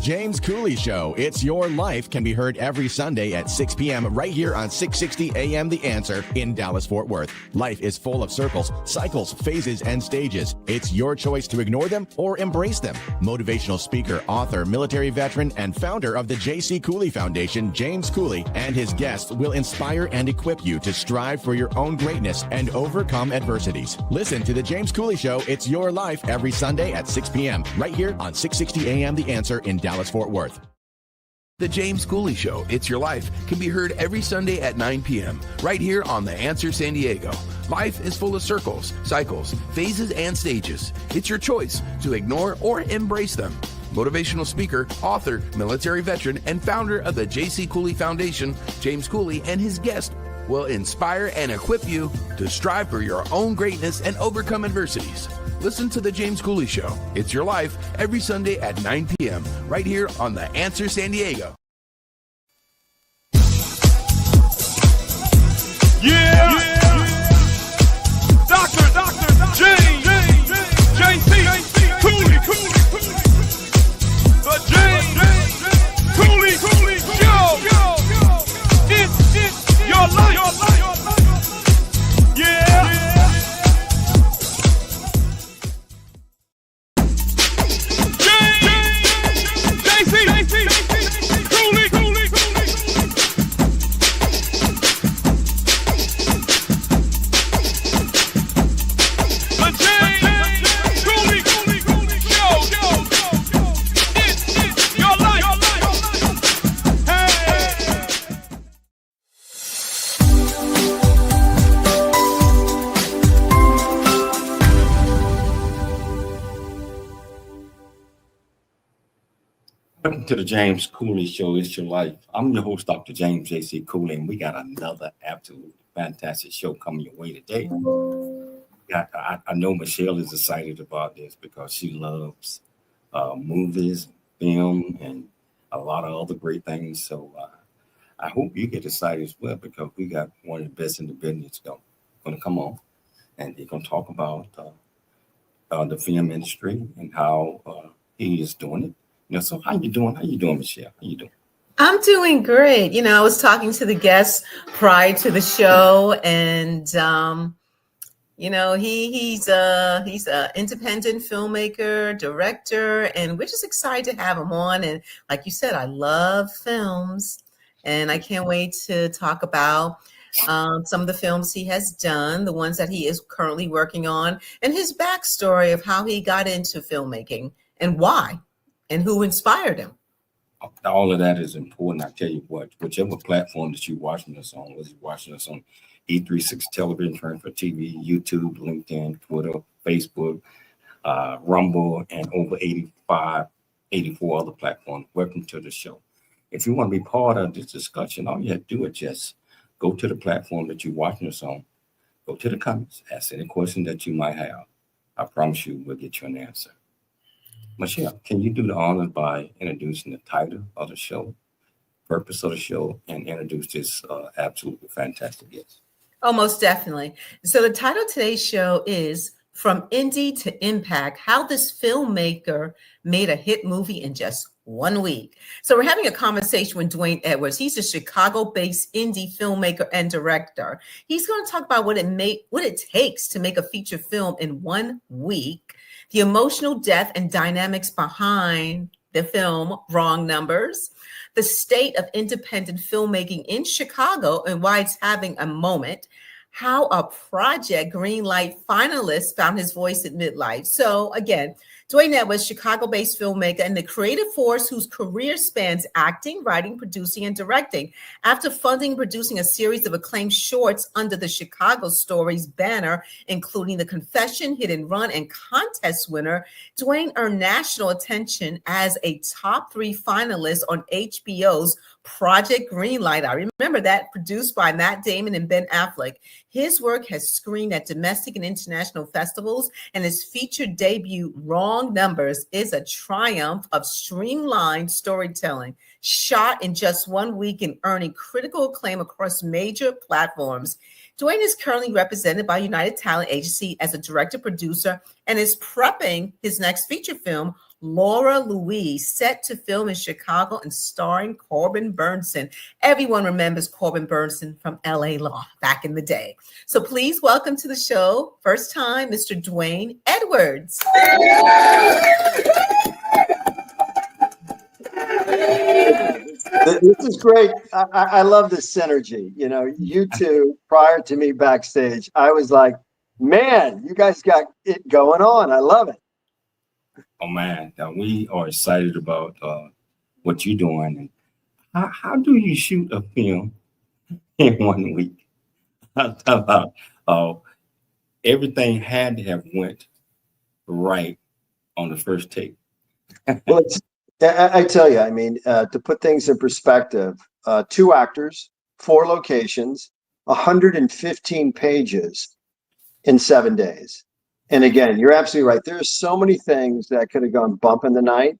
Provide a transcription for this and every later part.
James Cooley Show. It's Your Life can be heard every Sunday at 6 p.m. right here on 660 AM The Answer in Dallas-Fort Worth. Life is full of circles, cycles, phases, and stages. It's your choice to ignore them or embrace them. Motivational speaker, author, military veteran, and founder of the J.C. Cooley Foundation, James Cooley, and his guests will inspire and equip you to strive for your own greatness and overcome adversities. Listen to the James Cooley Show. It's Your Life every Sunday at 6 p.m. right here on 660 AM The Answer in Dallas-Fort Worth. The James Cooley Show, It's Your Life, can be heard every Sunday at 9 p.m. right here on The Answer San Diego. Life is full of circles, cycles, phases, and stages. It's your choice to ignore or embrace them. Motivational speaker, author, military veteran, and founder of the J.C. Cooley Foundation, James Cooley, and his guest will inspire and equip you to strive for your own greatness and overcome adversities. Listen to The James Cooley Show, It's Your Life, every Sunday at 9 p.m. right here on The Answer San Diego. Yeah! Dr. James J.C. Cooley. The James Cooley Show. It's your life. Yeah! Welcome to the James Cooley Show, It's Your Life. I'm your host, Dr. James J.C. Cooley, and we got another absolutely fantastic show coming your way today. I know Michelle is excited about this because she loves movies, film, and a lot of other great things. So I hope you get excited as well because we got one of the best in the business going to come on, and they're going to talk about the film industry and how he is doing it. So how you doing? How you doing, Michelle? How you doing? I'm doing great. I was talking to the guests prior to the show, and he's a independent filmmaker, director, and we're just excited to have him on. And like you said, I love films, and I can't wait to talk about some of the films he has done, the ones that he is currently working on, and his backstory of how he got into filmmaking and why. And who inspired him? All of that is important. I tell you what, whichever platform that you're watching us on, whether you're watching us on E36 Television, Transfer TV, YouTube, LinkedIn, Twitter, Facebook, Rumble, and over 84 other platforms, welcome to the show. If you want to be part of this discussion, all you have to do is just go to the platform that you're watching us on, go to the comments, ask any question that you might have. I promise you we'll get you an answer. Michelle, can you do the honors by introducing the title of the show, purpose of the show, and introduce this absolutely fantastic guest? Oh, most definitely. So the title of today's show is From Indie to Impact, How This Filmmaker Made a Hit Movie in Just 1 Week. So we're having a conversation with Duane Edwards. He's a Chicago-based indie filmmaker and director. He's going to talk about what it takes to make a feature film in 1 week, the emotional depth and dynamics behind the film Wrong Numbers, the state of independent filmmaking in Chicago and why it's having a moment, how a project Greenlight finalist found his voice at midlife. So again, Duane Edwards, Chicago-based filmmaker and the creative force whose career spans acting, writing, producing, and directing. After funding and producing a series of acclaimed shorts under the Chicago Stories banner, including The Confession, Hit and Run, and Contest winner, Duane earned national attention as a top 3 finalist on HBO's Project Greenlight. I remember that, produced by Matt Damon and Ben Affleck. His work has screened at domestic and international festivals, and his featured debut, Wrong Numbers, is a triumph of streamlined storytelling, shot in just 1 week and earning critical acclaim across major platforms. Duane is currently represented by United Talent Agency as a director-producer and is prepping his next feature film, Laura Louise, set to film in Chicago and starring Corbin Bernsen. Everyone remembers Corbin Bernsen from LA Law back in the day. So please welcome to the show, first time, Mr. Duane Edwards. This is great. I love this synergy. You know, you two, prior to me backstage, I was like, man, you guys got it going on. I love it. Oh man, now we are excited about what you're doing. And how do you shoot a film in 1 week? Everything had to have went right on the first take. Well, I tell you, I mean, to put things in perspective, 2 actors, 4 locations, 115 pages in 7 days. And again, you're absolutely right. There's so many things that could have gone bump in the night.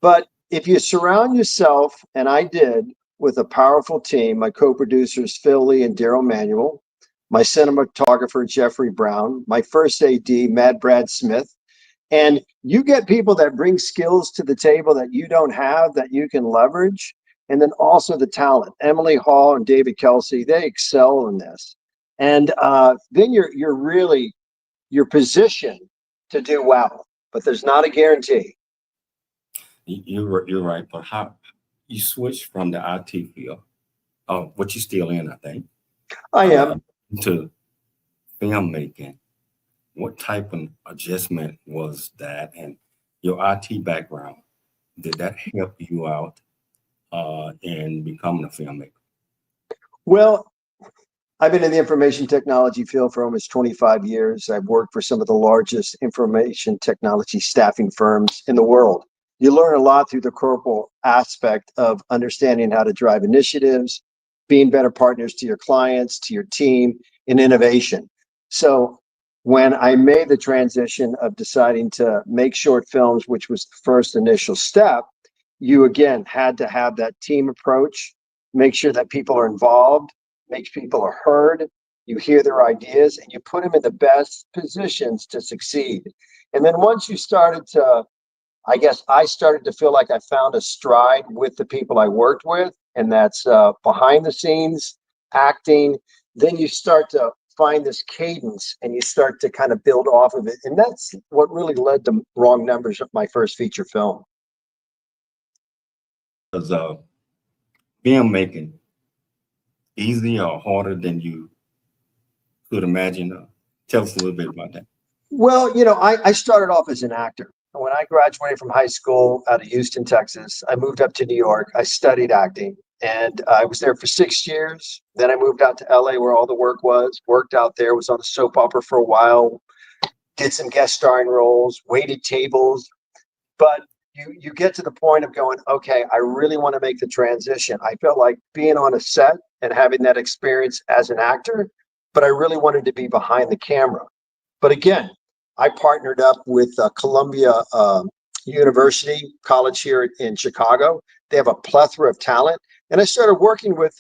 But if you surround yourself, and I did, with a powerful team, my co-producers, Phil Lee and Daryl Manuel, my cinematographer, Jeffrey Brown, my first AD, Mad Brad Smith, and you get people that bring skills to the table that you don't have that you can leverage. And then also the talent, Emily Hall and David Kelsey, they excel in this. And then you're positioned to do well, but there's not a guarantee. You're right, but how you switch from the IT field, what you still in, I think. I am. To filmmaking. What type of adjustment was that? And your IT background, did that help you out in becoming a filmmaker? Well, I've been in the information technology field for almost 25 years. I've worked for some of the largest information technology staffing firms in the world. You learn a lot through the corporal aspect of understanding how to drive initiatives, being better partners to your clients, to your team, in innovation. So when I made the transition of deciding to make short films, which was the first initial step, you again had to have that team approach, make sure that people are involved, make people are heard, you hear their ideas, and you put them in the best positions to succeed. And then once you started to, I guess I started to feel like I found a stride with the people I worked with, and that's behind the scenes, acting, then you start to find this cadence and you start to kind of build off of it. And that's what really led to Wrong Numbers of my first feature film. Was filmmaking easier or harder than you could imagine? Tell us a little bit about that. Well, you know, I started off as an actor. When I graduated from high school out of Houston, Texas, I moved up to New York. I studied acting. And I was there for 6 years. Then I moved out to LA where all the work was, worked out there, was on the soap opera for a while, did some guest starring roles, waited tables. But you get to the point of going, okay, I really want to make the transition. I felt like being on a set and having that experience as an actor, but I really wanted to be behind the camera. But again, I partnered up with Columbia University College here in Chicago. They have a plethora of talent. And I started working with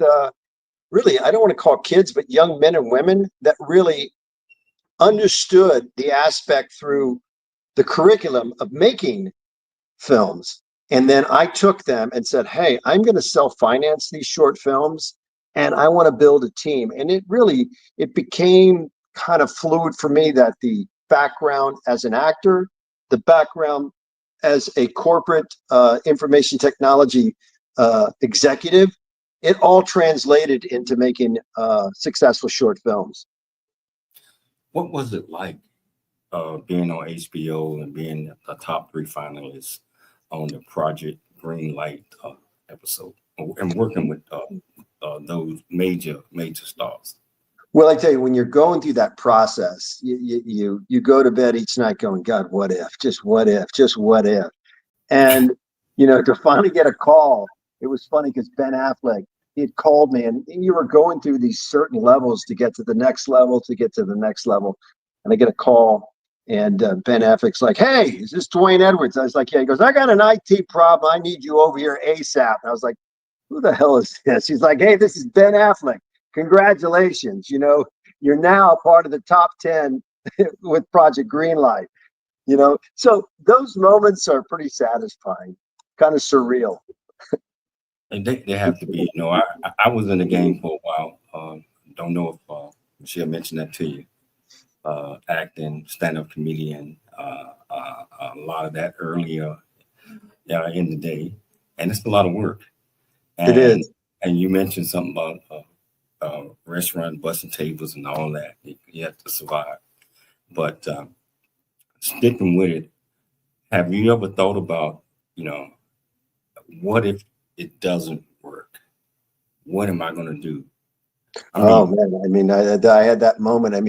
really, I don't want to call kids, but young men and women that really understood the aspect through the curriculum of making films. And then I took them and said, hey, I'm going to self-finance these short films and I want to build a team. And it became kind of fluid for me that the background as an actor, the background as a corporate information technology executive, it all translated into making successful short films. What was it like being on HBO and being a top 3 finalist on the Project Greenlight episode and working with those major stars? Well, I tell you, when you're going through that process, you go to bed each night going, God, what if? Just what if? Just what if? And you know, to finally get a call, it was funny because Ben Affleck, he had called me, and you were going through these certain levels to get to the next level, to get to the next level. And I get a call, and Ben Affleck's like, hey, is this Duane Edwards? I was like, yeah. He goes, I got an IT problem. I need you over here ASAP. And I was like, who the hell is this? He's like, hey, this is Ben Affleck. Congratulations. You know, you're now part of the top 10 with Project Greenlight. You know, so those moments are pretty satisfying, kind of surreal. And they have to be. You know, I was in the game for a while. Don't know if Michelle mentioned that to you. Acting, stand-up comedian, a lot of that earlier in the day, and it's a lot of work. And, it is. And you mentioned something about restaurant busting tables and all that. You have to survive. But sticking with it, have you ever thought about, you know, what if it doesn't work? What am I going to do? Man, I had that moment. I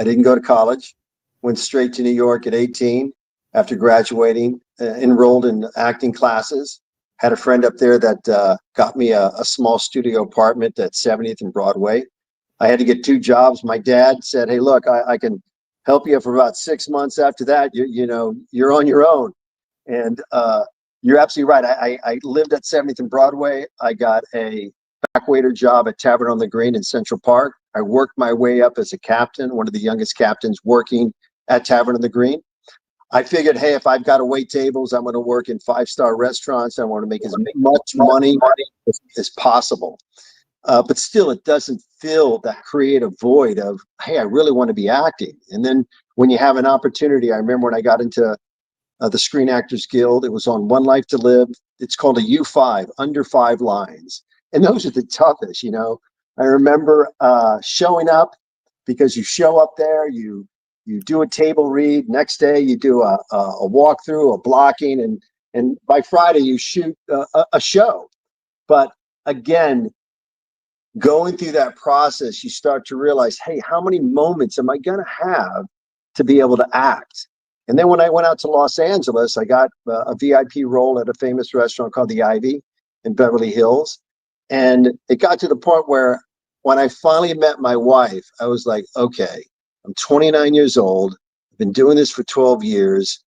didn't go to college, went straight to New York at 18 after graduating, enrolled in acting classes, had a friend up there that got me a small studio apartment at 70th and Broadway. I had to get 2 jobs. My dad said, hey, look, I can help you for about 6 months. After that, you're on your own. And you're absolutely right. I lived at 70th and Broadway. I got a back waiter job at Tavern on the Green in Central Park. I worked my way up as a captain, one of the youngest captains working at Tavern on the Green. I figured, hey, if I've got to wait tables, I'm going to work in 5-star restaurants. I want to make as much money as possible. But still, it doesn't fill that creative void of, hey, I really want to be acting. And then when you have an opportunity, I remember when I got into the Screen Actors Guild, it was on One Life to Live. It's called a U5, under 5 lines. And those are the toughest, you know. I remember showing up, because you show up there, you do a table read. Next day, you do a walkthrough, a blocking, and by Friday, you shoot a show. But again, going through that process, you start to realize, hey, how many moments am I going to have to be able to act? And then when I went out to Los Angeles, I got a VIP role at a famous restaurant called the Ivy in Beverly Hills. And it got to the point where when I finally met my wife, I was like, okay, I'm 29 years old. I've been doing this for 12 years.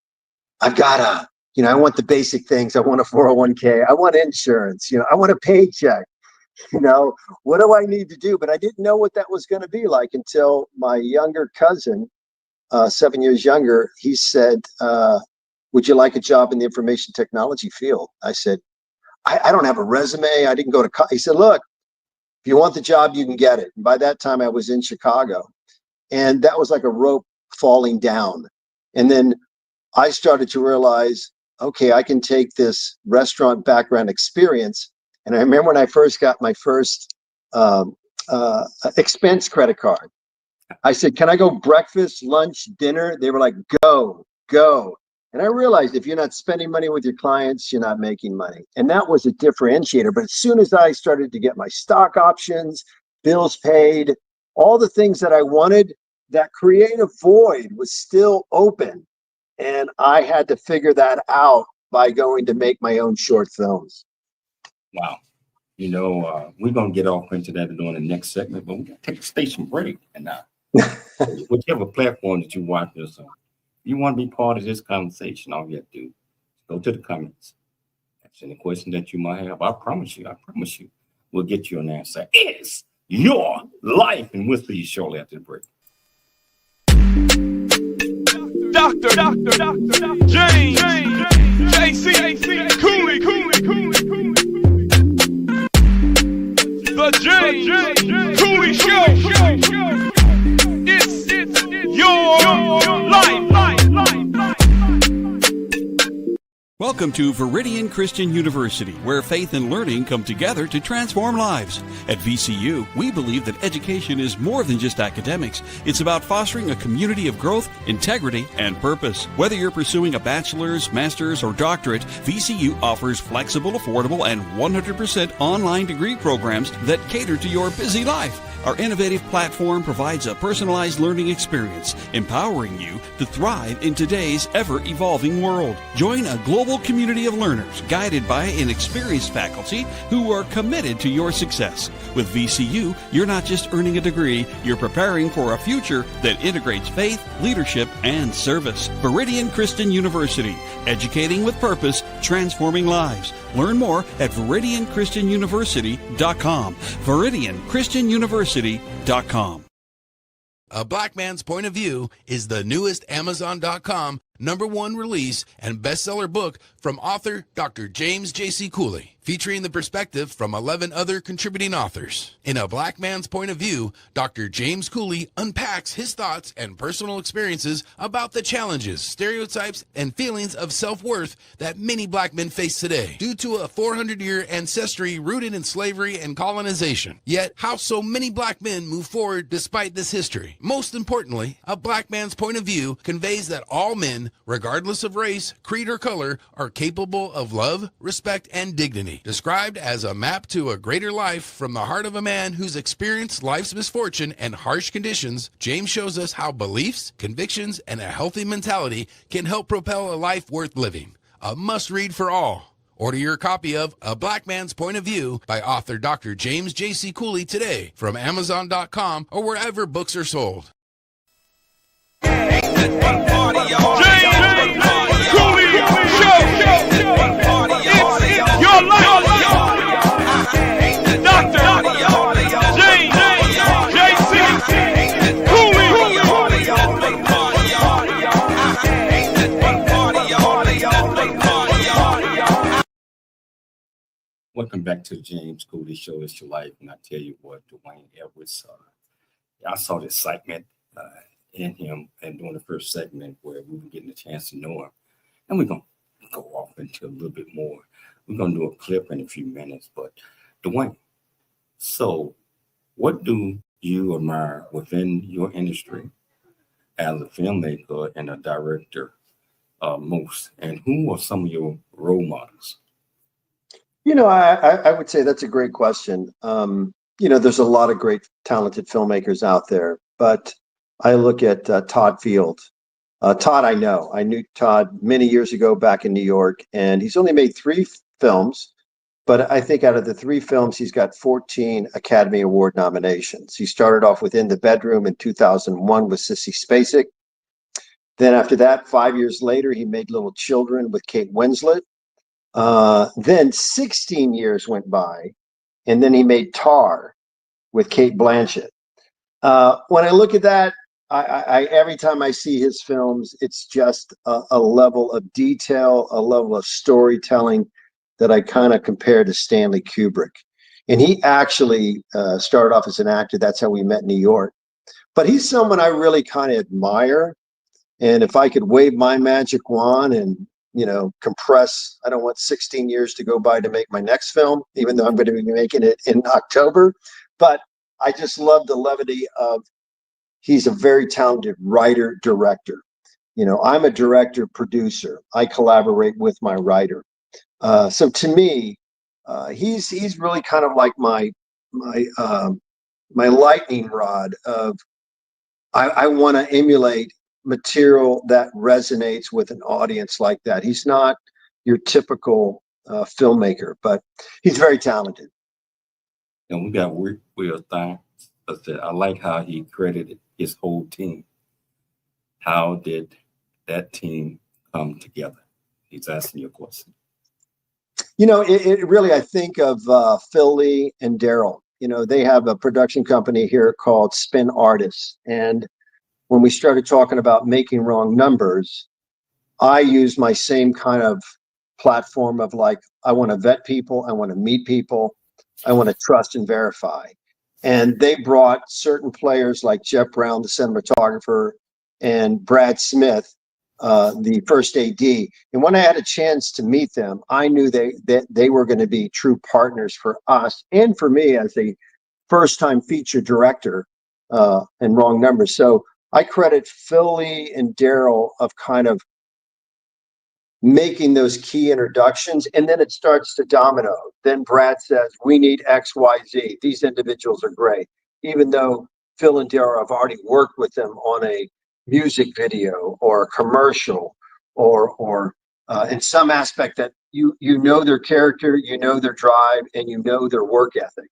I've got to, I want the basic things. I want a 401k. I want insurance. I want a paycheck. What do I need to do? But I didn't know what that was going to be like until my younger cousin, 7 years younger, he said, would you like a job in the information technology field? I said, I don't have a resume. I didn't go to college. He said, look, if you want the job, you can get it. And by that time I was in Chicago, and that was like a rope falling down. And then I started to realize, okay, I can take this restaurant background experience. And I remember when I first got my first expense credit card, I said, can I go breakfast, lunch, dinner? They were like, go. And I realized if you're not spending money with your clients, you're not making money. And that was a differentiator. But as soon as I started to get my stock options, bills paid, all the things that I wanted, that creative void was still open. And I had to figure that out by going to make my own short films. Wow. We're going to get off into that during the next segment, but we're going to take a station break. And whichever platform that you watch this on, you want to be part of this conversation, all you have to do is go to the comments. Ask any question that you might have. I promise you, we'll get you an answer. It's your life. And we'll see you shortly after the break. Dr. James, JC, Cooley. The James Cooley Show. It's your life. Welcome to Viridian Christian University, where faith and learning come together to transform lives. At VCU, we believe that education is more than just academics. It's about fostering a community of growth, integrity, and purpose. Whether you're pursuing a bachelor's, master's, or doctorate, VCU offers flexible, affordable, and 100% online degree programs that cater to your busy life. Our innovative platform provides a personalized learning experience, empowering you to thrive in today's ever-evolving world. Join a global community of learners guided by an experienced faculty who are committed to your success. With VCU, you're not just earning a degree, you're preparing for a future that integrates faith, leadership, and service. Viridian Christian University, educating with purpose, transforming lives. Learn more at ViridianChristianUniversity.com. ViridianChristianUniversity.com. A Black Man's Point of View is the newest Amazon.com #1 release and bestseller book from author Dr. James J.C. Cooley, featuring the perspective from 11 other contributing authors. In A Black Man's Point of View, Dr. James Cooley unpacks his thoughts and personal experiences about the challenges, stereotypes, and feelings of self-worth that many black men face today due to a 400-year ancestry rooted in slavery and colonization. Yet, how so many black men move forward despite this history. Most importantly, A Black Man's Point of View conveys that all men, regardless of race, creed, or color, are capable of love, respect, and dignity. Described as a map to a greater life from the heart of a man who's experienced life's misfortune and harsh conditions, James shows us how beliefs, convictions, and a healthy mentality can help propel a life worth living. A must-read for all. Order your copy of A Black Man's Point of View by author Dr. James J.C. Cooley today from Amazon.com or wherever books are sold. James Cooley Show. It's your life. Dr. James J.C. Cooley. Welcome back to the James Cooley Show. It's your life, and I tell you what, Duane Edwards, I saw the excitement in him and during the first segment where we were getting a chance to know him. And we're going to go off into a little bit more. We're going to do a clip in a few minutes. But Duane, so what do you admire within your industry as a filmmaker and a director most? And who are some of your role models? You know, I would say that's a great question. You know, there's a lot of great, talented filmmakers out there, but I look at Todd Field. Todd, I knew Todd many years ago back in New York, and he's only made 3 films, but I think out of the 3 films, he's got 14 Academy Award nominations. He started off with In the Bedroom in 2001 with Sissy Spacek. Then after that, 5 years later, he made Little Children with Kate Winslet. Then 16 years went by, and then he made Tar with Kate Blanchett. When I look at that, I every time I see his films, it's just a level of detail, a level of storytelling that I kind of compare to Stanley Kubrick. And he actually started off as an actor. That's how we met in New York. But he's someone I really kind of admire. And if I could wave my magic wand and, you know, compress, I don't want 16 years to go by to make my next film, even though I'm going to be making it in October. But I just love the levity of, he's a very talented writer, director. You know, I'm a director, producer. I collaborate with my writer. So to me, he's really kind of like my lightning rod of, I want to emulate material that resonates with an audience like that. He's not your typical filmmaker, but he's very talented. And we got Will Thang. I like how he credited his whole team. How did that team come together? He's asking you a question. You know, it really, I think of Phil Lee and Daryl. You know, they have a production company here called Spin Artists. And when we started talking about making wrong numbers, I used my same kind of platform of like, I want to vet people, I want to meet people, I want to trust and verify. And they brought certain players like Jeff Brown, the cinematographer, and Brad Smith, the first AD. And when I had a chance to meet them, I knew that they were going to be true partners for us and for me as a first-time feature director in Wrong Numbers. So I credit Phil Lee and Daryl of kind of making those key introductions, and then it starts to domino. Then Brad says, we need X, Y, Z. These individuals are great. Even though Phil and Daryl have already worked with them on a music video or a commercial or in some aspect that you know their character, you know their drive, and you know their work ethic.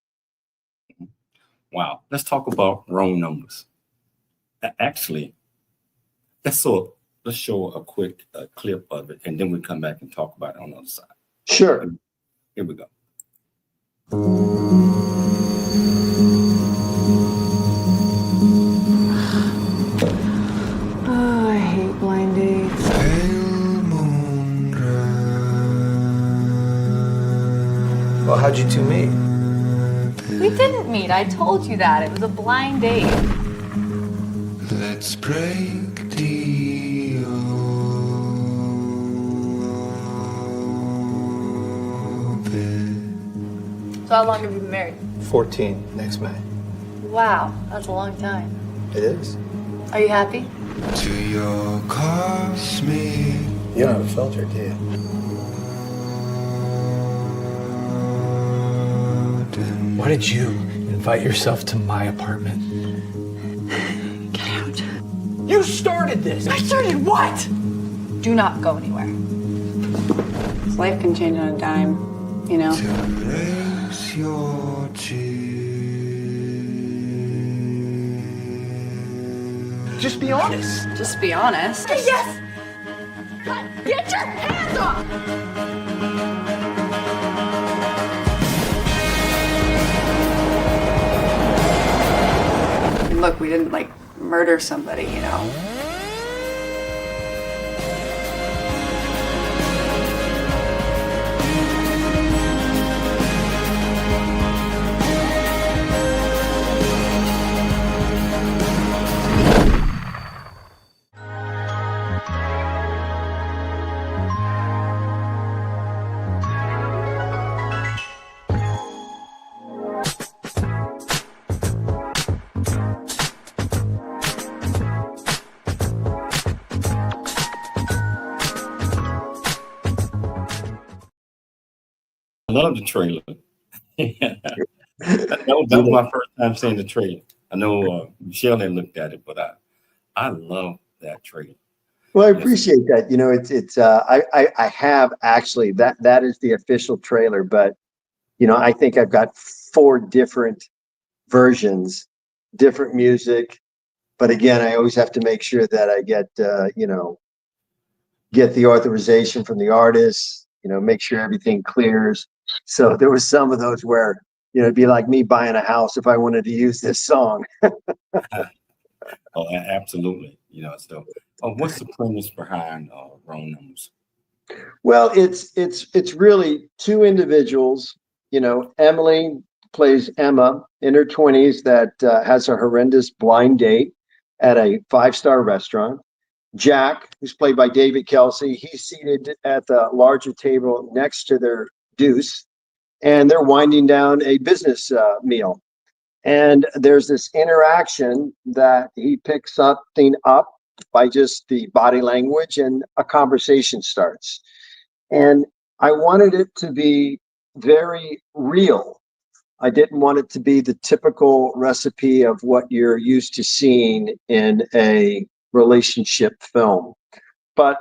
Wow. Let's talk about Wrong Numbers. Actually, let's show a quick clip of it, and then we come back and talk about it on the other side. Sure. Here we go. Oh, I hate blind dates. meet. I told you that. It was a blind date. Let's break the open. So how long have you been married? 14 next May. Wow, that's a long time. It is. Are you happy? To your cosmic. You don't have a filter, do you? Why did you invite yourself to my apartment? Get out. You started this! I started what? Do not go anywhere. Life can change on a dime, you know? To erase your tears. Just be honest. Just be honest. Yes! Get your hands off! Look, we didn't like murder somebody, you know? I love the trailer. that was my first time seeing the trailer. I know Michelle had looked at it, but I love that trailer. Well, I appreciate that. You know, I have actually that is the official trailer, but you know, I think I've got 4 different versions, different music. But again, I always have to make sure that I get the authorization from the artist, you know, make sure everything clears. So there was some of those where, you know, it'd be like me buying a house if I wanted to use this song. Oh, absolutely. You know, so what's the premise behind Wrong Numbers? Well, it's really 2 individuals. You know, Emily plays Emma in her 20s that has a horrendous blind date at a 5-star restaurant. Jack, who's played by David Kelsey, he's seated at the larger table next to their deuce, and they're winding down a business meal. And there's this interaction that he picks something up by just the body language, and a conversation starts. And I wanted it to be very real. I didn't want it to be the typical recipe of what you're used to seeing in a relationship film. But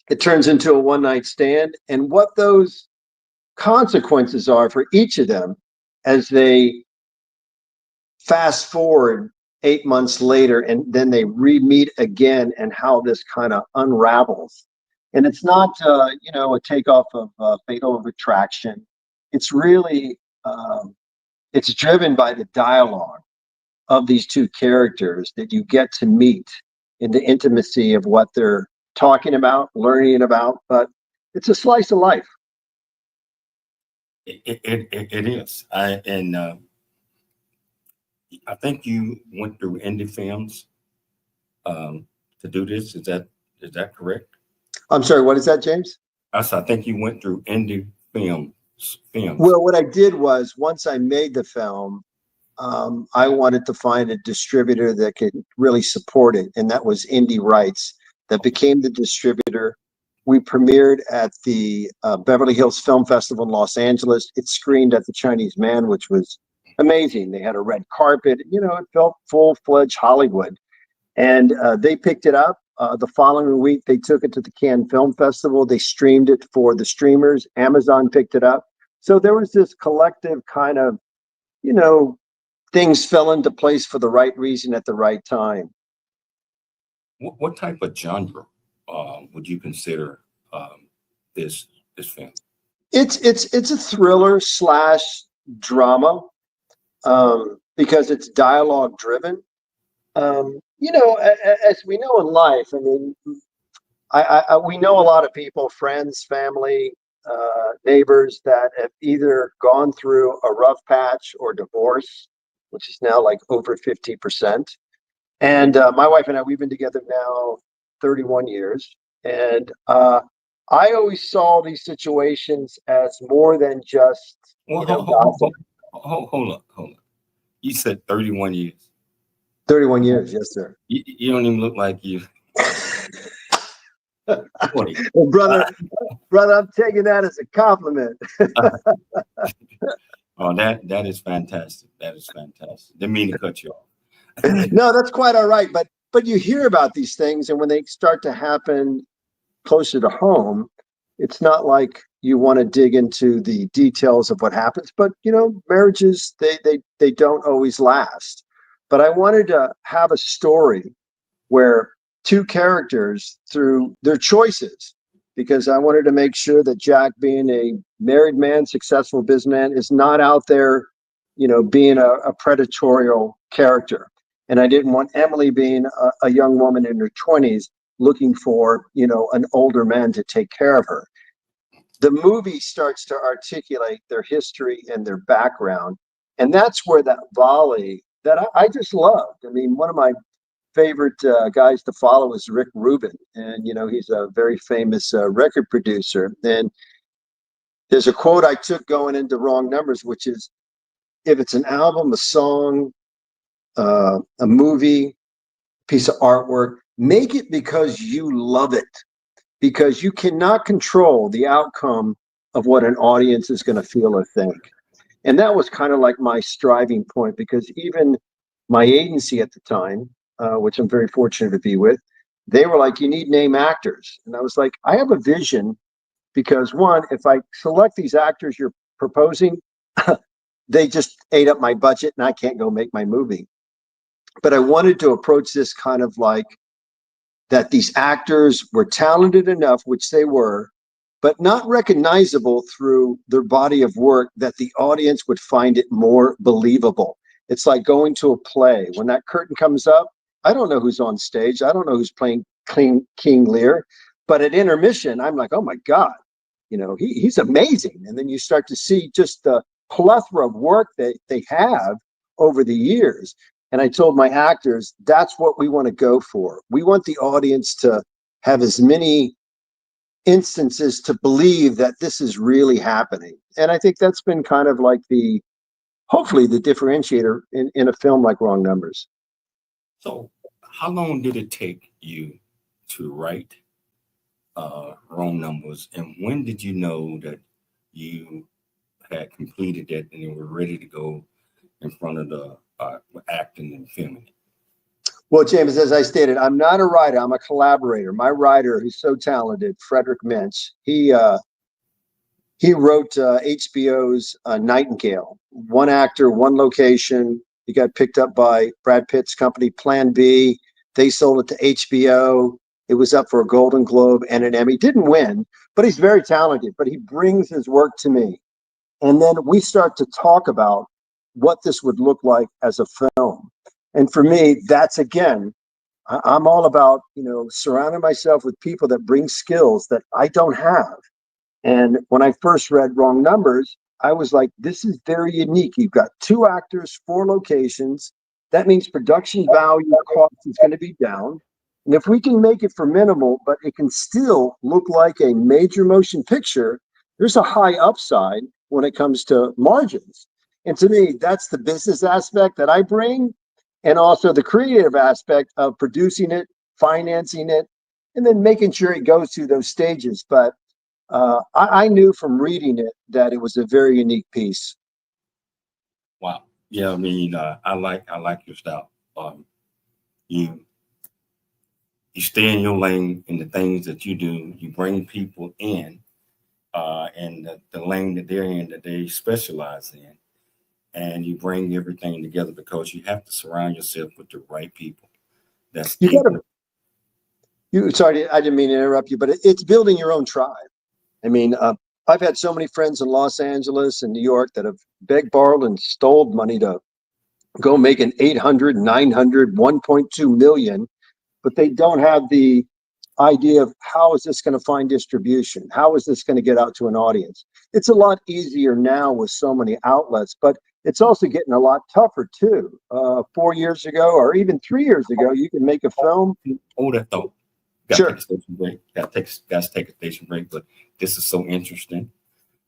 it turns into a one-night stand, and what those consequences are for each of them as they fast forward 8 months later, and then they re-meet again, and how this kind of unravels. And it's not, a takeoff of Fatal Attraction. It's really, it's driven by the dialogue of these 2 characters that you get to meet in the intimacy of what they're talking about, learning about. But it's a slice of life. It is. I think you went through indie films to do this. Is that correct? I'm sorry, what is that, James? I think you went through indie films. Well, what I did was, once I made the film, I wanted to find a distributor that could really support it, and that was Indie Rights that became the distributor. We premiered at the Beverly Hills Film Festival in Los Angeles. It screened at the Chinese Man, which was amazing. They had a red carpet. You know, it felt full-fledged Hollywood. And they picked it up. The following week, they took it to the Cannes Film Festival. They streamed it for the streamers. Amazon picked it up. So there was this collective kind of, things fell into place for the right reason at the right time. What type of genre would you consider this film? It's a thriller / drama because it's dialogue driven. As we know in life, I mean, we know a lot of people, friends, family, neighbors that have either gone through a rough patch or divorce. which is now like over 50%. And my wife and I, we've been together now 31 years. And I always saw these situations as more than just, gossip. Hold up. You said 31 years. 31 years, yes, sir. You don't even look like you. 40. Well, brother, I'm taking that as a compliment. Oh, that is fantastic. That is fantastic. Didn't mean to cut you off. No, that's quite all right. But you hear about these things, and when they start to happen closer to home, it's not like you want to dig into the details of what happens. But marriages, they don't always last. But I wanted to have a story where two characters, through their choices, because I wanted to make sure that Jack, being a married man, successful businessman, is not out there, being a predatorial character. And I didn't want Emily, being a young woman in her 20s, looking for, an older man to take care of her. The movie starts to articulate their history and their background. And that's where that volley that I just loved. I mean, one of my favorite guys to follow is Rick Rubin. And, he's a very famous record producer. And there's a quote I took going into Wrong Numbers, which is, if it's an album, a song, a movie, piece of artwork, make it because you love it, because you cannot control the outcome of what an audience is going to feel or think. And that was kind of like my striving point, because even my agency at the time, which I'm very fortunate to be with, they were like, you need name actors. And I was like, I have a vision, because one, if I select these actors you're proposing, they just ate up my budget and I can't go make my movie. But I wanted to approach this kind of like that these actors were talented enough, which they were, but not recognizable through their body of work, that the audience would find it more believable. It's like going to a play. When that curtain comes up, I don't know who's on stage. I don't know who's playing King Lear. But at intermission, I'm like, oh my God, he's amazing. And then you start to see just the plethora of work that they have over the years. And I told my actors, that's what we want to go for. We want the audience to have as many instances to believe that this is really happening. And I think that's been kind of like hopefully the differentiator in a film like Wrong Numbers. So how long did it take you to write Wrong Numbers? And when did you know that you had completed that and you were ready to go in front of the acting and filming? Well, James, as I stated, I'm not a writer. I'm a collaborator. My writer, who's so talented, Frederick Mintz, he wrote HBO's Nightingale. One actor, one location. He got picked up by Brad Pitt's company, Plan B. They sold it to HBO. It was up for a Golden Globe and an Emmy. Didn't win, but he's very talented. But he brings his work to me. And then we start to talk about what this would look like as a film. And for me, that's, again, I'm all about, surrounding myself with people that bring skills that I don't have. And when I first read Wrong Numbers, I was like, this is very unique. You've got 2 actors, 4 locations. That means production value cost is going to be down. And if we can make it for minimal, but it can still look like a major motion picture, there's a high upside when it comes to margins. And to me, that's the business aspect that I bring, and also the creative aspect of producing it, financing it, and then making sure it goes through those stages. But I knew from reading it that it was a very unique piece. Wow. Yeah, I mean, I like your style. You stay in your lane in the things that you do. You bring people in, and the lane that they're in, that they specialize in, and you bring everything together, because you have to surround yourself with the right people. That's sorry, I didn't mean to interrupt you, but it's building your own tribe. I mean, I've had so many friends in Los Angeles and New York that have begged, borrowed, and stole money to go make an 800, 900, 1.2 million, but they don't have the idea of how is this going to find distribution? How is this going to get out to an audience? It's a lot easier now with so many outlets, but it's also getting a lot tougher too. 4 years ago, or even 3 years ago, you can make a film. Hold that thought. Got Sure. to take a station break. Got to take a station break. But this is so interesting.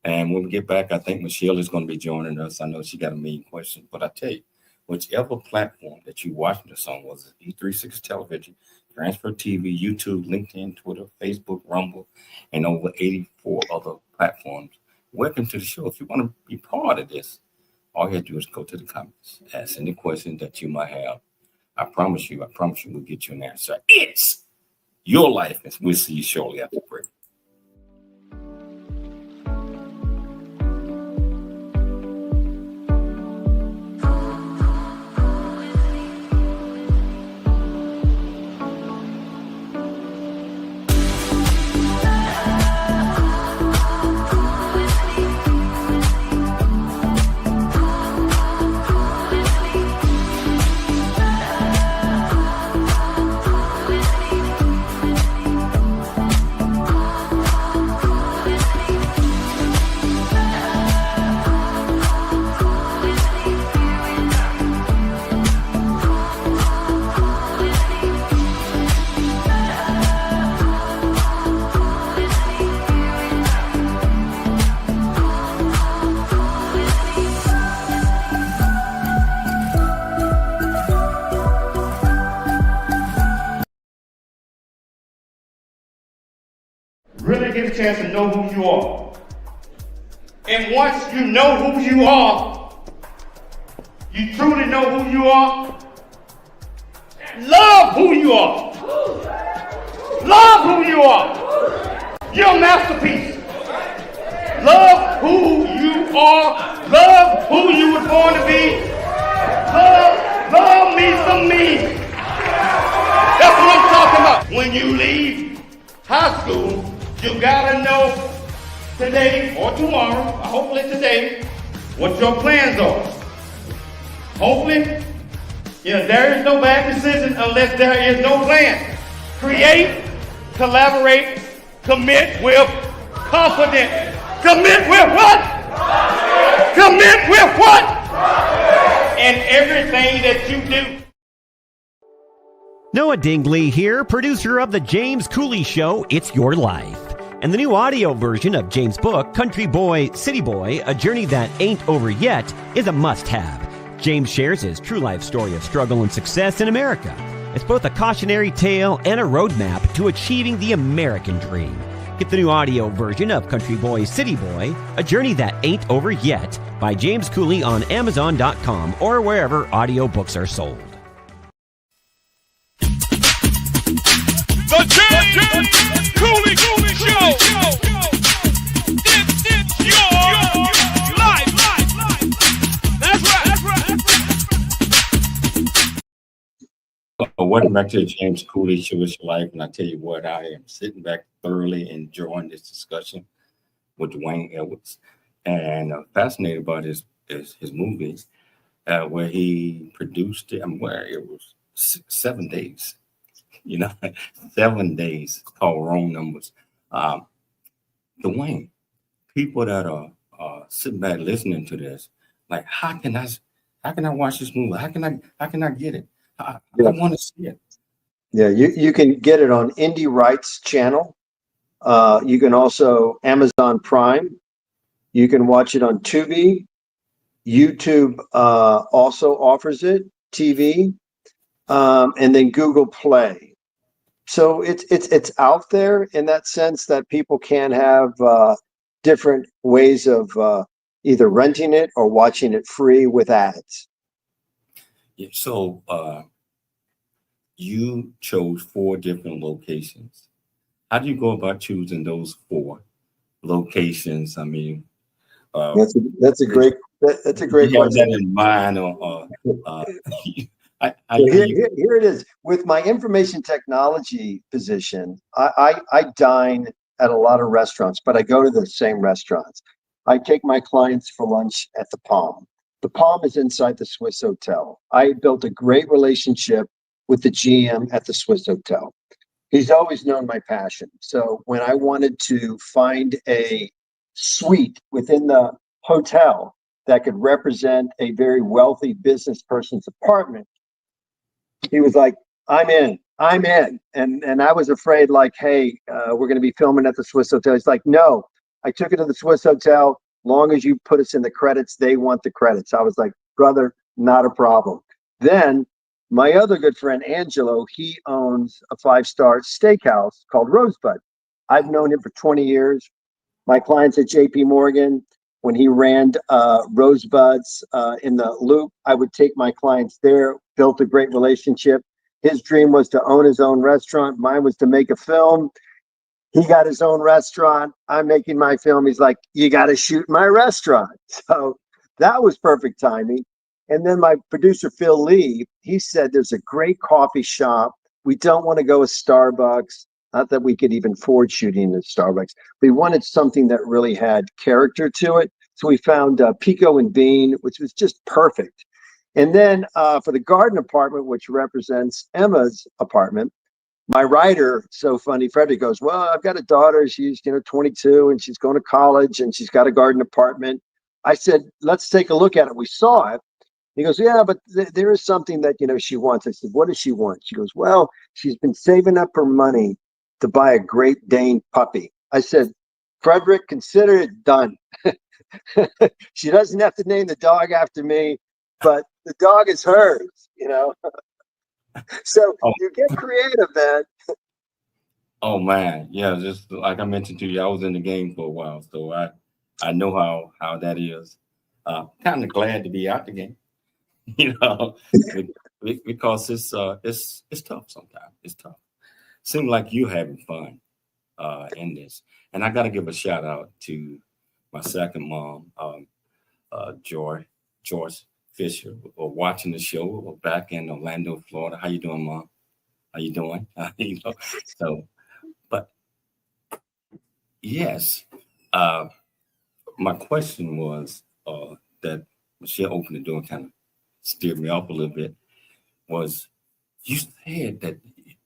And when we get back, I think Michelle is going to be joining us. I know she got a million questions, but I tell you, whichever platform that you watching this on, was it E36 television, Transfer TV, YouTube, LinkedIn, Twitter, Facebook, Rumble, and over 84 other platforms. Welcome to the show. If you want to be part of this, all you have to do is go to the comments, ask any questions that you might have. I promise you, we'll get you an answer. It's your life, and we'll see you shortly after the break. Really get a chance to know who you are. And once you know who you are, you truly know who you are, love who you are. Love who you are. You're a masterpiece. Love who you are. Love who you were born to be. Love me some me. That's what I'm talking about. When you leave high school, you gotta know today or tomorrow, or hopefully today, what your plans are. Hopefully, there is no bad decision unless there is no plan. Create, collaborate, commit with confidence. Commit with what? Commit with what? And everything that you do. Noah Dingley here, producer of The James Cooley Show, It's Your Life. And the new audio version of James' book, Country Boy, City Boy, A Journey That Ain't Over Yet, is a must-have. James shares his true life story of struggle and success in America. It's both a cautionary tale and a roadmap to achieving the American dream. Get the new audio version of Country Boy, City Boy, A Journey That Ain't Over Yet by James Cooley on Amazon.com or wherever audiobooks are sold. The James Cooley Show. It's your life. That's right. Welcome back to the James Cooley Show, It's Your Life. And I tell you what, I am sitting back thoroughly enjoying this discussion with Duane Edwards, and fascinated about his movies, where he produced it. Where it was 7 days. 7 days, called wrong numbers. Duane, people that are sitting back listening to this, like, how can I watch this movie? How can I get it? I want to see it. Yeah, you can get it on Indie Rights channel. You can also Amazon Prime. You can watch it on Tubi. YouTube also offers it, TV, and then Google Play. So it's out there in that sense that people can have different ways of either renting it or watching it free with ads. Yeah, so you chose 4 different locations. How do you go about choosing those 4 locations? I mean, that's a great question. That in mind, Here it is. With my information technology position, I dine at a lot of restaurants, but I go to the same restaurants. I take my clients for lunch at the Palm. The Palm is inside the Swiss Hotel. I built a great relationship with the GM at the Swiss Hotel. He's always known my passion. So when I wanted to find a suite within the hotel that could represent a very wealthy business person's apartment. He was like, I'm in. And I was afraid, like, hey, we're going to be filming at the Swiss Hotel. He's like, no, I took it to the Swiss Hotel. Long as you put us in the credits, they want the credits. I was like, brother, not a problem. Then my other good friend, Angelo, he owns a 5-star steakhouse called Rosebud. I've known him for 20 years. My clients at JP Morgan, when he ran Rosebuds in the Loop, I would take my clients there, built a great relationship. His dream was to own his own restaurant. Mine was to make a film. He got his own restaurant. I'm making my film. He's like, you got to shoot my restaurant. So that was perfect timing. And then my producer, Phil Lee, he said, there's a great coffee shop. We don't want to go with Starbucks. Not that we could even afford shooting at Starbucks. We wanted something that really had character to it. So we found Pico and Bean, which was just perfect. And then for the garden apartment, which represents Emma's apartment, my writer, so funny, Frederick goes, well, I've got a daughter. She's 22 and she's going to college and she's got a garden apartment. I said, let's take a look at it. We saw it. He goes, yeah, but there is something that, she wants. I said, what does she want? She goes, well, she's been saving up her money to buy a Great Dane puppy. I said, Frederick, consider it done. She doesn't have to name the dog after me, but the dog is hers, So you get creative, man. Oh man, yeah. Just like I mentioned to you, I was in the game for a while, so I know how that is. Kind of glad to be out the game, because it's tough sometimes. It's tough. Seems like you having fun in this, and I got to give a shout out to my second mom, George Fisher, watching the show back in Orlando, Florida. How you doing, Mom? How you doing? So, but yes, my question was that Michelle opened the door and kind of steered me off a little bit. Was you said that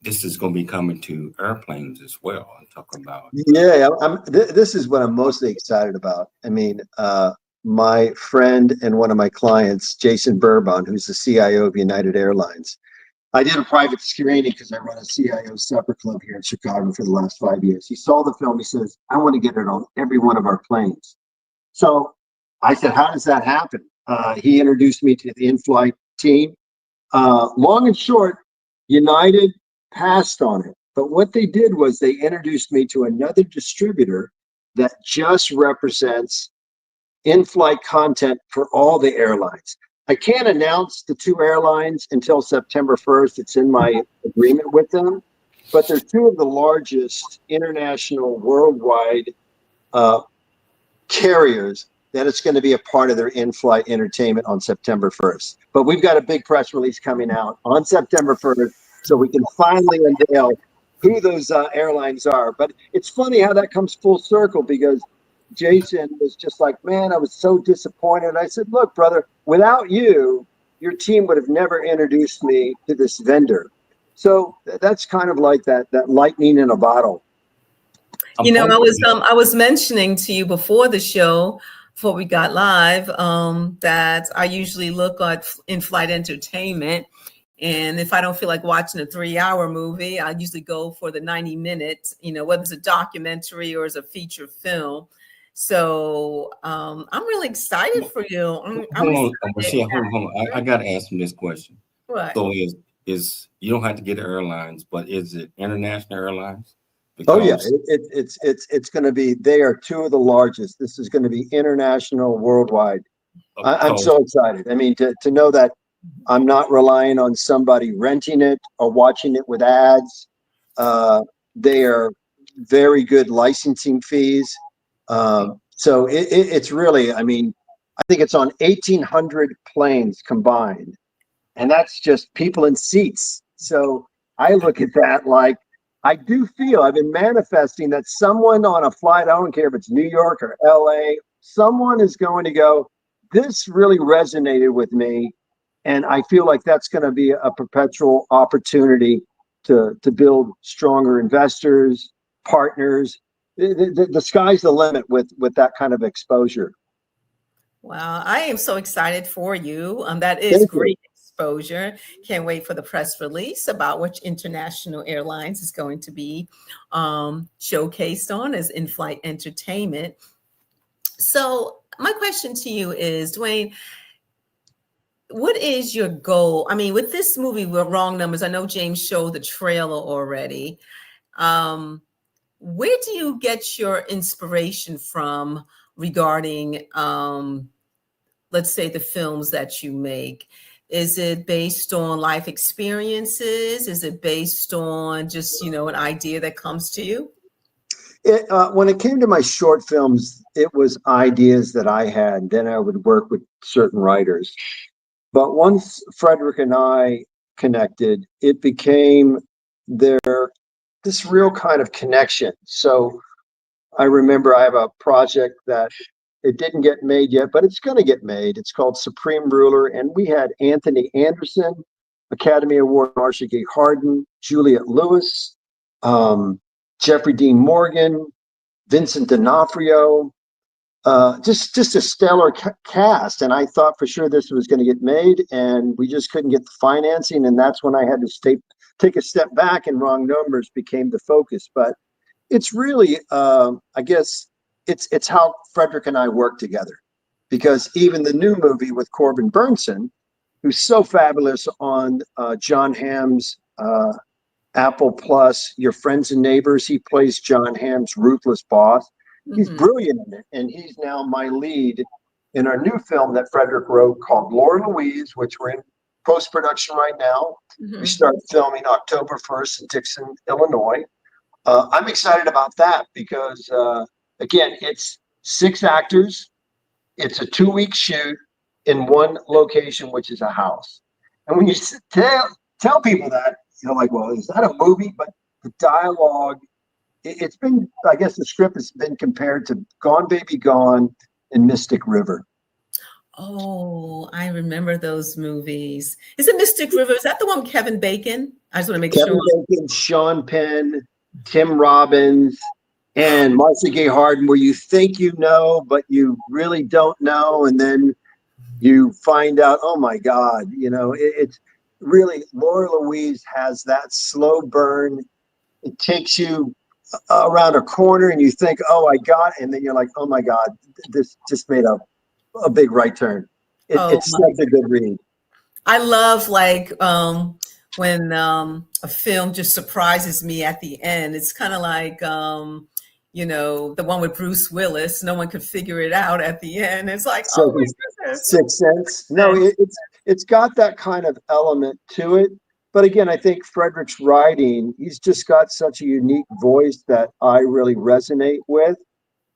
this is going to be coming to airplanes as well? I'm talking about. Yeah, this is what I'm mostly excited about. I mean, my friend and one of my clients, Jason Bourbon, who's the CIO of United Airlines. I did a private screening because I run a CIO supper club here in Chicago for the last 5 years. He saw the film. He says, I want to get it on every one of our planes. So I said, how does that happen? He introduced me to the in-flight team. Long and short, United passed on it. But what they did was they introduced me to another distributor that just represents in-flight content for all the airlines. I can't announce the two airlines until September 1st. It's in my agreement with them, but they're two of the largest international worldwide carriers that it's going to be a part of their in-flight entertainment on September 1st. But we've got a big press release coming out on September 1st, so we can finally unveil who those airlines are. But it's funny how that comes full circle, because Jason was just like, man, I was so disappointed. I said, look, brother, without you, your team would have never introduced me to this vendor. So that's kind of like that lightning in a bottle. I was mentioning to you before the show, before we got live, that I usually look at in-flight entertainment. And if I don't feel like watching a 3-hour movie, I usually go for the 90 minutes, whether it's a documentary or it's a feature film. So I'm really excited for you. Hold on. I got to ask him this question. Right. So is you don't have to get airlines, but is it international airlines? Oh yeah, it's going to be. They are two of the largest. This is going to be international, worldwide. I'm so excited. I mean, to know that I'm not relying on somebody renting it or watching it with ads. They are very good licensing fees. So it's really, I mean, I think it's on 1,800 planes combined, and that's just people in seats. So I look at that like, I do feel I've been manifesting that someone on a flight, I don't care if it's New York or LA, someone is going to go, this really resonated with me. And I feel like that's going to be a perpetual opportunity to build stronger investors, partners. The sky's the limit with that kind of exposure. Wow, I am so excited for you. That is great exposure. Can't wait for the press release about which international airlines is going to be showcased on as in-flight entertainment. So my question to you is, Duane, what is your goal? I mean, with this movie, with Wrong Numbers, I know James showed the trailer already. Where do you get your inspiration from regarding, let's say, the films that you make? Is it based on life experiences? Is it based on just, an idea that comes to you? When it came to my short films, it was ideas that I had. Then I would work with certain writers. But once Frederick and I connected, it became this real kind of connection. So I remember I have a project that it didn't get made yet, but it's going to get made. It's called Supreme Ruler. And we had Anthony Anderson, Academy Award, Marcia Gay Harden, Juliette Lewis, Jeffrey Dean Morgan, Vincent D'Onofrio, just a stellar cast. And I thought for sure this was going to get made, and we just couldn't get the financing. And that's when I had to take a step back, and Wrong Numbers became the focus. But it's really, I guess, it's how Frederick and I work together, because even the new movie with Corbin Bernsen, who's so fabulous on John Hamm's Apple Plus, Your Friends and Neighbors, he plays John Hamm's ruthless boss. He's brilliant in it, and he's now my lead in our new film that Frederick wrote called Louise, which we're in post-production right now. We start filming October 1st in Dixon, Illinois. I'm excited about that because, again, it's 6 actors. It's a 2-week shoot in one location, which is a house. And when you tell people that, like, well, is that a movie? But the dialogue, it's been, I guess the script has been compared to Gone Baby Gone and Mystic River. Oh, I remember those movies. Is it Mystic River? Is that the one with Kevin Bacon? I just want to make sure. Kevin Bacon, Sean Penn, Tim Robbins, and Marcia Gay Harden, where you think you know, but you really don't know. And then you find out, oh my God, it's really, Louise has that slow burn. It takes you around a corner and you think, oh, I got it. And then you're like, oh my God, this just made a big right turn. It's such a good read. I love when a film just surprises me at the end. It's kind of like, the one with Bruce Willis. No one could figure it out at the end. It's like, oh my goodness. Sixth Sense. No, it's got that kind of element to it. But again, I think Frederick's writing, he's just got such a unique voice that I really resonate with.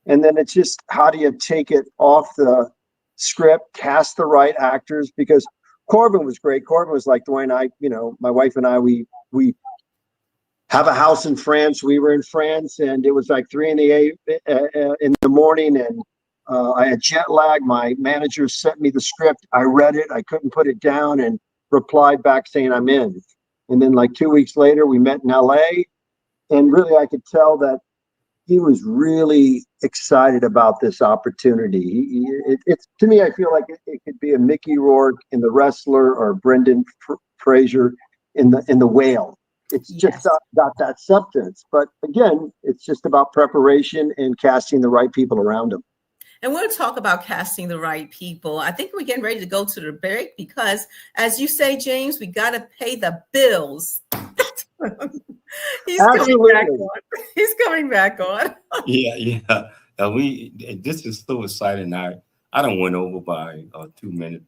And then it's just, how do you take it off the script, cast the right actors? Because Corbin was great. Corbin was like, Duane, my wife and I, we have a house in France. We were in France, and it was like 3 in the morning, and I had jet lag. My manager sent me the script. I read it. I couldn't put it down, and replied back saying I'm in. And then like 2 weeks later, we met in LA, and really I could tell that he was really excited about this opportunity. It's to me, I feel like it could be a Mickey Rourke in The Wrestler or Brendan Fraser in the Whale. It's just got that substance. But again, it's just about preparation and casting the right people around him. And we'll talk about casting the right people. I think we're getting ready to go to the break because, as you say, James, we got to pay the bills. He's coming back on. Yeah. This is so exciting. I don't went over by 2 minutes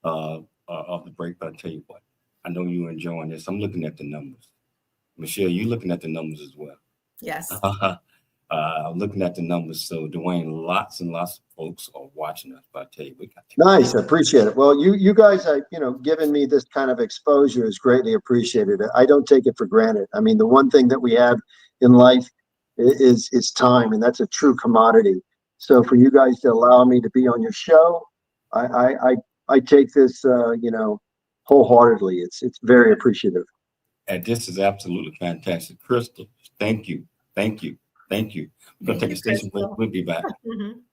of the break, but I'll tell you what. I know you're enjoying this. I'm looking at the numbers. Michelle, you looking at the numbers as well. Yes. I'm looking at the numbers. So, Duane, lots and lots of folks are watching us. But I tell you, we got to. Nice. I appreciate it. Well, you guys, giving me this kind of exposure is greatly appreciated. I don't take it for granted. I mean, the one thing that we have in life is time, and that's a true commodity. So for you guys to allow me to be on your show, I take this, wholeheartedly. It's very appreciative. And this is absolutely fantastic. Crystal, thank you. We're going to take a station break. We'll be back.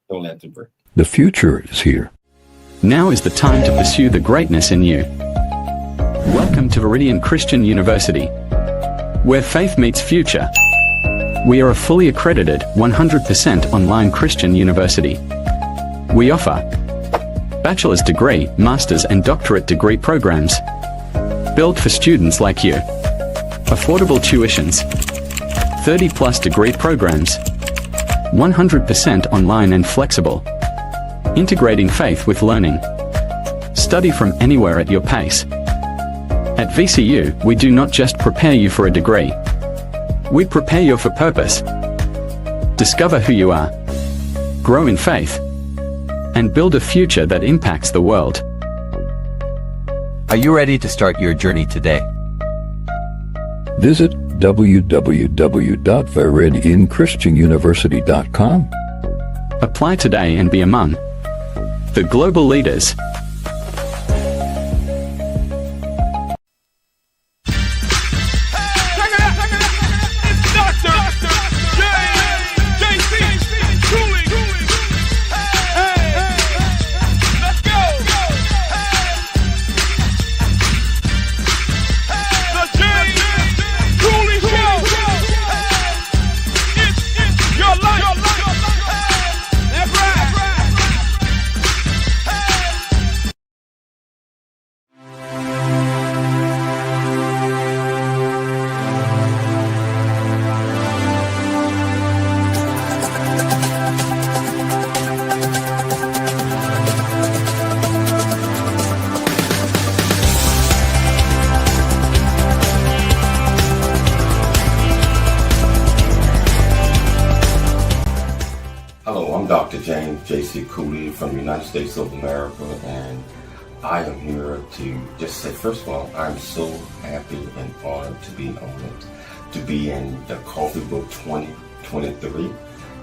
Don't let the break. The future is here. Now is the time to pursue the greatness in you. Welcome to Viridian Christian University, where faith meets future. We are a fully accredited 100% online Christian university. We offer bachelor's degree, master's and doctorate degree programs, built for students like you. Affordable tuitions, 30+ degree programs, 100% online and flexible, integrating faith with learning. Study from anywhere at your pace. At VCU, we do not just prepare you for a degree. We prepare you for purpose. Discover who you are, grow in faith, and build a future that impacts the world. Are you ready to start your journey today? Visit www.viridianchristianuniversity.com. Apply today and be among the global leaders. From the United States of America, and I am here to just say, first of all, I'm so happy and honored to be honored to be in the Coffee Book 2023,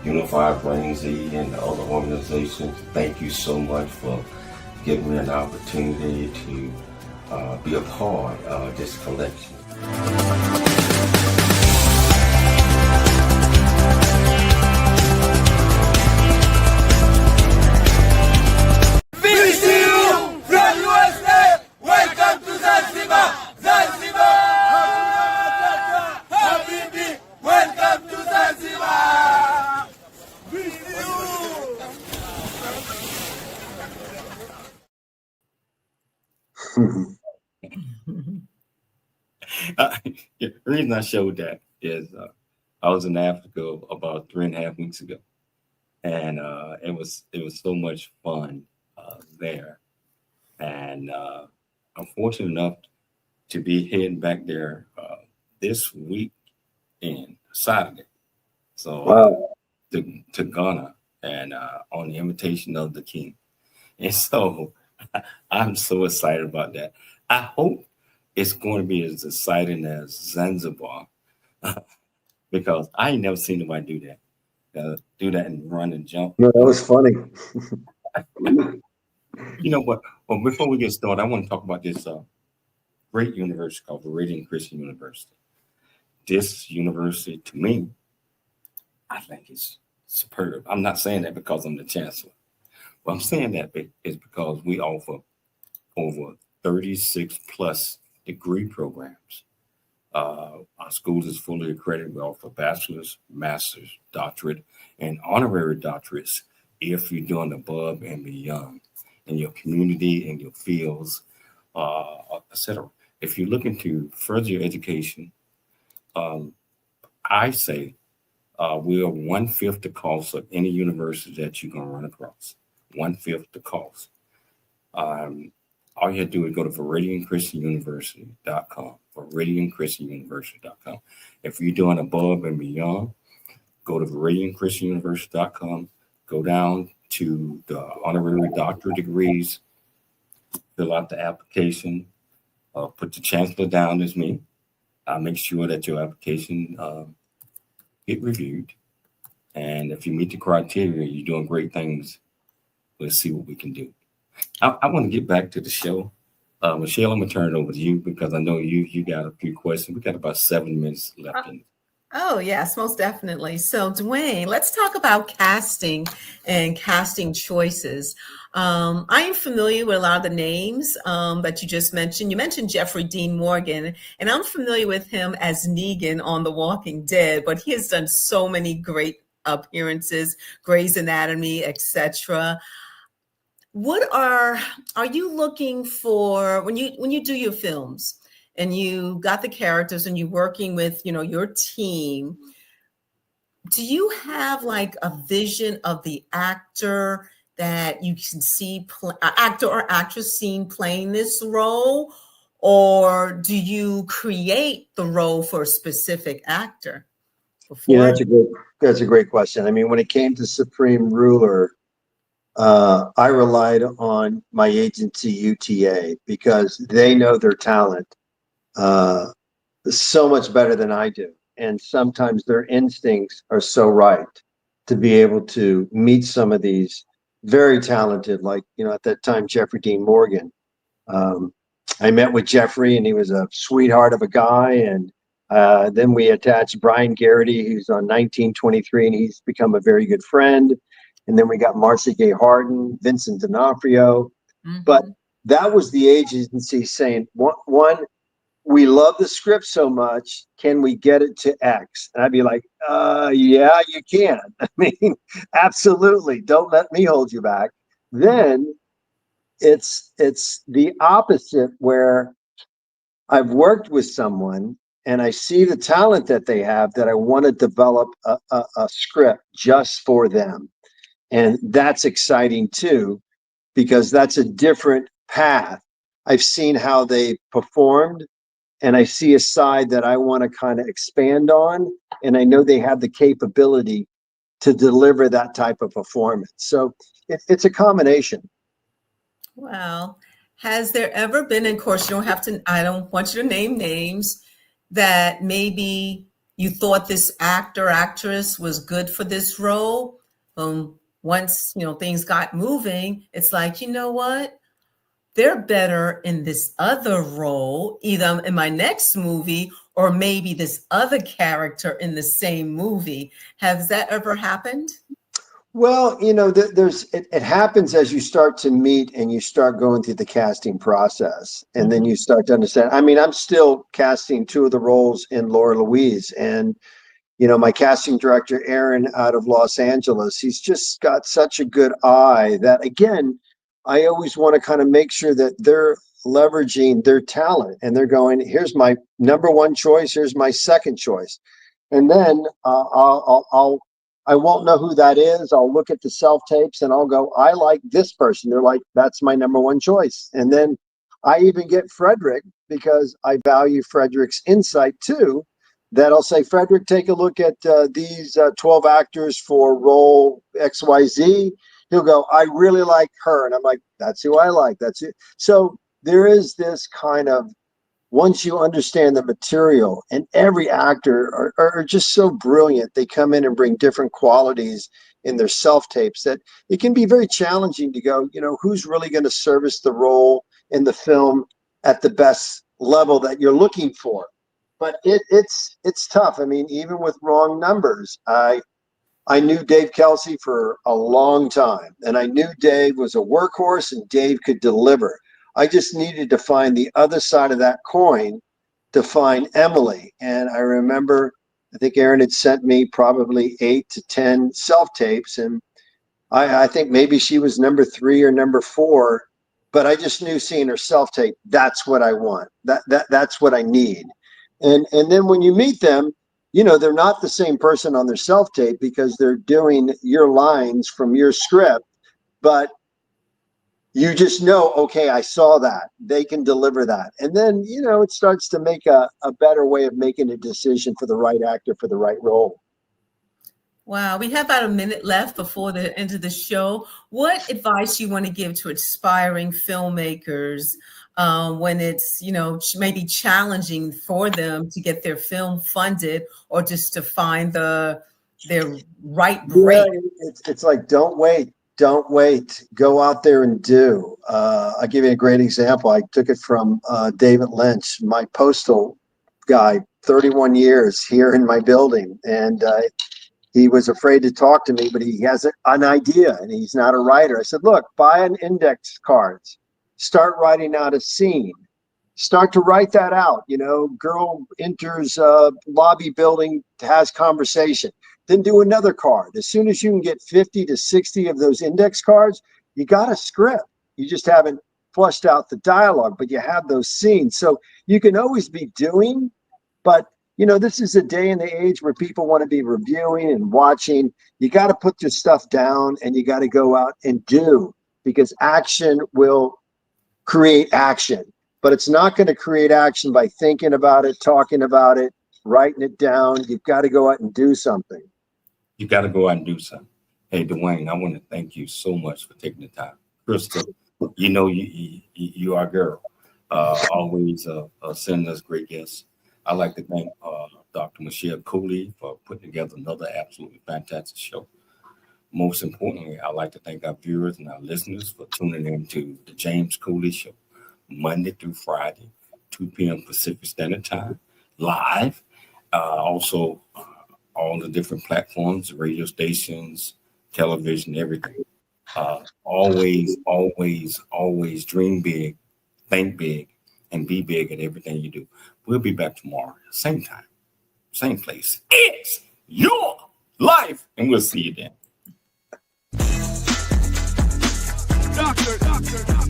Unified Brain Z and the other organizations. Thank you so much for giving me an opportunity to be a part of this collection. The reason I showed that is I was in Africa about 3.5 weeks ago, and it was so much fun there, and I'm fortunate enough to be heading back there this week in Saturday, so wow. to Ghana, and on the invitation of the King, and so I'm so excited about that. I hope it's going to be as exciting as Zanzibar, because I ain't never seen nobody do that and run and jump. No, that was funny. You know what? Well, before we get started, I want to talk about this great university called Viridian Christian University. This university, to me, I think is superb. I'm not saying that because I'm the chancellor. But I'm saying that is because we offer over 36+ degree programs. Our schools is fully accredited. We offer bachelor's, master's, doctorate, and honorary doctorates if you're doing above and beyond in your community, in your fields, etc. If you're looking to further your education, I say we are 1/5 the cost of any university that you're going to run across. 1/5 the cost. All you have to do is go to ViridianChristianUniversity.com, ViridianChristianUniversity.com. If you're doing above and beyond, go to ViridianChristianUniversity.com, go down to the honorary doctorate degrees, fill out the application, put the chancellor down as me. I'll make sure that your application get reviewed. And if you meet the criteria, you're doing great things. Let's see what we can do. I want to get back to the show. Michelle, I'm going to turn it over to you because I know you got a few questions. We got about 7 minutes left. Oh, yes, most definitely. So, Duane, let's talk about casting and casting choices. I am familiar with a lot of the names that you just mentioned. You mentioned Jeffrey Dean Morgan, and I'm familiar with him as Negan on The Walking Dead, but he has done so many great appearances, Grey's Anatomy, etc. What are you looking for when you do your films and you got the characters and you're working with, your team? Do you have like a vision of the actor that you can see, actor or actress seen playing this role, or do you create the role for a specific actor Yeah, before? that's a great question. I mean, when it came to Supreme Ruler, I relied on my agency UTA because they know their talent so much better than I do, and sometimes their instincts are so right to be able to meet some of these very talented, like at that time Jeffrey Dean Morgan. Um, I met with Jeffrey, and he was a sweetheart of a guy, and then we attached Brian Garrity, who's on 1923, and he's become a very good friend. And then we got Marcia Gay Harden, Vincent D'Onofrio. But that was the agency saying, one, we love the script so much, can we get it to X? And I'd be like, yeah, you can. I mean, absolutely. Don't let me hold you back. Then it's the opposite, where I've worked with someone and I see the talent that they have, that I want to develop a script just for them. And that's exciting too, because that's a different path. I've seen how they performed, and I see a side that I want to kind of expand on. And I know they have the capability to deliver that type of performance. So it's a combination. Well, has there ever been, of course, you don't have to, I don't want you to name names, that maybe you thought this actor, actress was good for this role? Once, things got moving, it's like, you know what? They're better in this other role, either in my next movie or maybe this other character in the same movie. Has that ever happened? Well, it happens as you start to meet and you start going through the casting process, and then you start to understand. I mean, I'm still casting two of the roles in Laura Louise, and my casting director, Aaron, out of Los Angeles, he's just got such a good eye that, again, I always want to kind of make sure that they're leveraging their talent, and they're going, here's my number one choice, here's my second choice. And then I won't know who that is. I'll look at the self-tapes and I'll go, I like this person. They're like, that's my number one choice. And then I even get Frederick, because I value Frederick's insight too, that I'll say, Frederick, take a look at these 12 actors for role XYZ. He'll go, I really like her. And I'm like, that's who I like. That's it. So there is this kind of, once you understand the material, and every actor are just so brilliant, they come in and bring different qualities in their self-tapes, that it can be very challenging to go, who's really going to service the role in the film at the best level that you're looking for. But it's tough. I mean, even with wrong numbers, I knew Dave Kelsey for a long time, and I knew Dave was a workhorse and Dave could deliver. I just needed to find the other side of that coin, to find Emily. And I remember, I think Aaron had sent me probably 8 to 10 self-tapes, and I think maybe she was number 3 or number 4, but I just knew, seeing her self-tape, that's what I want. That's what I need. And then when you meet them, they're not the same person on their self-tape, because they're doing your lines from your script, but you just know, okay, I saw that. They can deliver that. And then, it starts to make a better way of making a decision for the right actor for the right role. Wow, we have about a minute left before the end of the show. What advice you want to give to aspiring filmmakers when it's, maybe challenging for them to get their film funded, or just to find their right break? Yeah, it's like, don't wait. Go out there and do. I'll give you a great example. I took it from David Lynch, my postal guy, 31 years here in my building. And he was afraid to talk to me, but he has an idea and he's not a writer. I said, look, buy an index cards, start writing out a scene, start to write that out. You know, girl enters lobby building, has conversation, then do another card. As soon as you can get 50 to 60 of those index cards, you got a script. You just haven't flushed out the dialogue, but you have those scenes. So you can always be doing, but you know, this is a day and the age where people want to be reviewing and watching. You got to put your stuff down and you got to go out and do, because action will create action, but it's not going to create action by thinking about it, talking about it, writing it down. You've got to go out and do something. You got to go out and do something. Hey, Duane, I want to thank you so much for taking the time. Crystal, you know, you are a girl. Always sending us great guests. I'd like to thank Dr. Michelle Cooley for putting together another absolutely fantastic show. Most importantly, I'd like to thank our viewers and our listeners for tuning in to the James Cooley Show, Monday through Friday, 2 p.m. Pacific Standard Time, live. Also, all the different platforms, radio stations, television, everything. Always dream big, think big, and be big at everything you do. We'll be back tomorrow, same time, same place. It's your life, and we'll see you then. Doctor.